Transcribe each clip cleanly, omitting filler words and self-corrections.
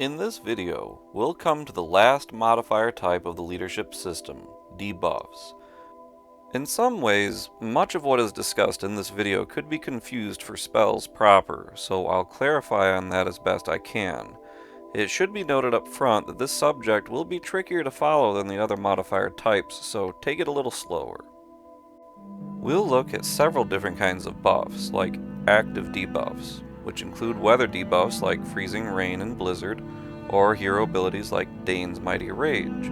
In this video, we'll come to the last modifier type of the leadership system, debuffs. In some ways, much of what is discussed in this video could be confused for spells proper, so I'll clarify on that as best I can. It should be noted up front that this subject will be trickier to follow than the other modifier types, so take it a little slower. We'll look at several different kinds of buffs, like active debuffs, which include weather debuffs like freezing rain and blizzard, or hero abilities like Dane's Mighty Rage.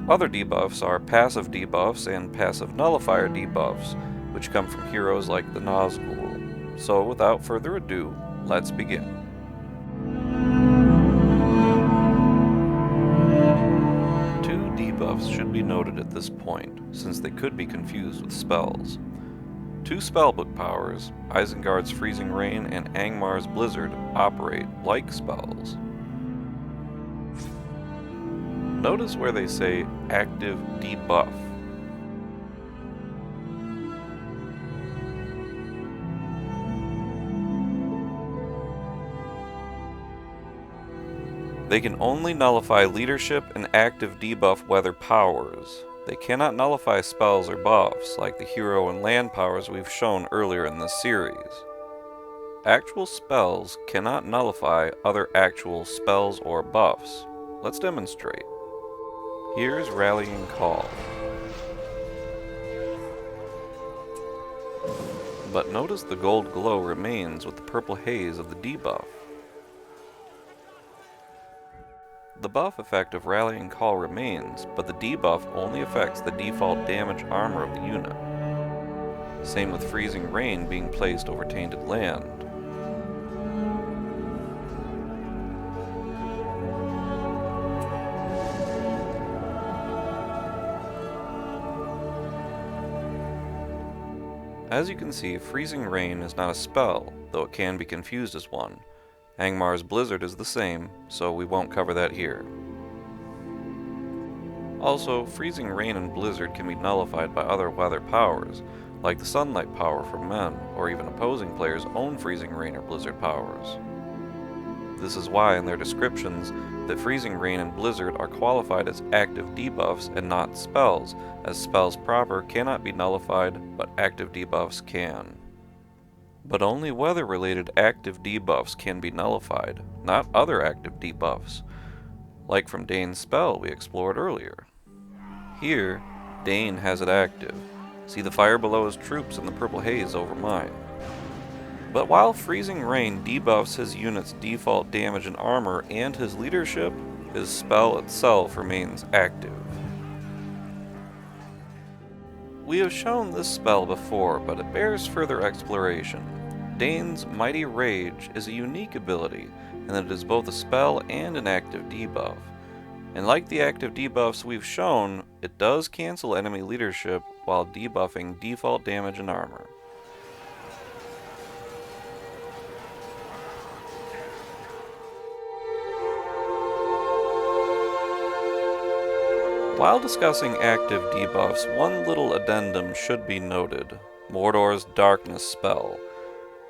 Other debuffs are passive debuffs and passive nullifier debuffs, which come from heroes like the Nazgul. So without further ado, let's begin. Two debuffs should be noted at this point, since they could be confused with spells. Two spellbook powers, Isengard's Freezing Rain and Angmar's Blizzard, operate like spells. Notice where they say Active Debuff. They can only nullify leadership and active debuff weather powers. They cannot nullify spells or buffs, like the hero and land powers we've shown earlier in this series. Actual spells cannot nullify other actual spells or buffs. Let's demonstrate. Here's Rallying Call. But notice the gold glow remains with the purple haze of the debuff. The buff effect of Rallying Call remains, but the debuff only affects the default damage armor of the unit. Same with Freezing Rain being placed over Tainted Land. As you can see, Freezing Rain is not a spell, though it can be confused as one. Angmar's Blizzard is the same, so we won't cover that here. Also, Freezing Rain and Blizzard can be nullified by other weather powers, like the Sunlight power for men, or even opposing players' own Freezing Rain or Blizzard powers. This is why in their descriptions that Freezing Rain and Blizzard are qualified as active debuffs and not spells, as spells proper cannot be nullified, but active debuffs can. But only weather-related active debuffs can be nullified, not other active debuffs, like from Dane's spell we explored earlier. Here, Dane has it active. See the fire below his troops and the purple haze over mine. But while Freezing Rain debuffs his unit's default damage and armor and his leadership, his spell itself remains active. We have shown this spell before, but it bears further exploration. Dane's Mighty Rage is a unique ability, in that it is both a spell and an active debuff. And like the active debuffs we've shown, it does cancel enemy leadership while debuffing default damage and armor. While discussing active debuffs, one little addendum should be noted: Mordor's Darkness spell.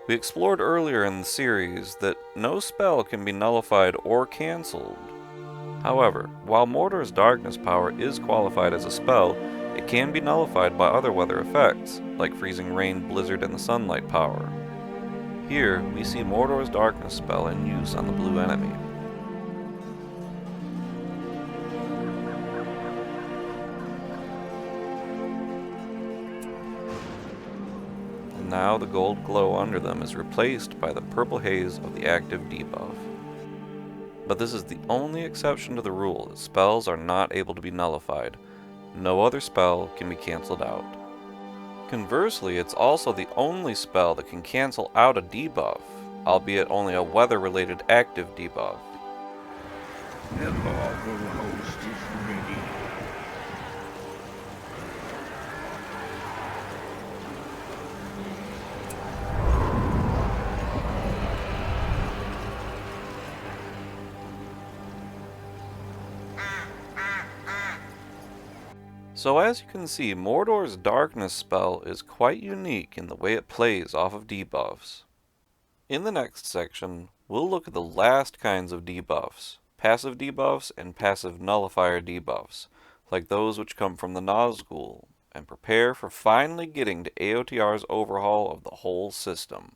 We explored earlier in the series that no spell can be nullified or cancelled. However, while Mordor's Darkness power is qualified as a spell, it can be nullified by other weather effects, like Freezing Rain, Blizzard, and the Sunlight power. Here, we see Mordor's Darkness spell in use on the blue enemy. Now the gold glow under them is replaced by the purple haze of the active debuff. But this is the only exception to the rule that spells are not able to be nullified. No other spell can be cancelled out. Conversely, it's also the only spell that can cancel out a debuff, albeit only a weather-related active debuff. The lawful host is ready. So as you can see, Mordor's Darkness spell is quite unique in the way it plays off of debuffs. In the next section, we'll look at the last kinds of debuffs, passive debuffs, and passive nullifier debuffs, like those which come from the Nazgul, and prepare for finally getting to AOTR's overhaul of the whole system.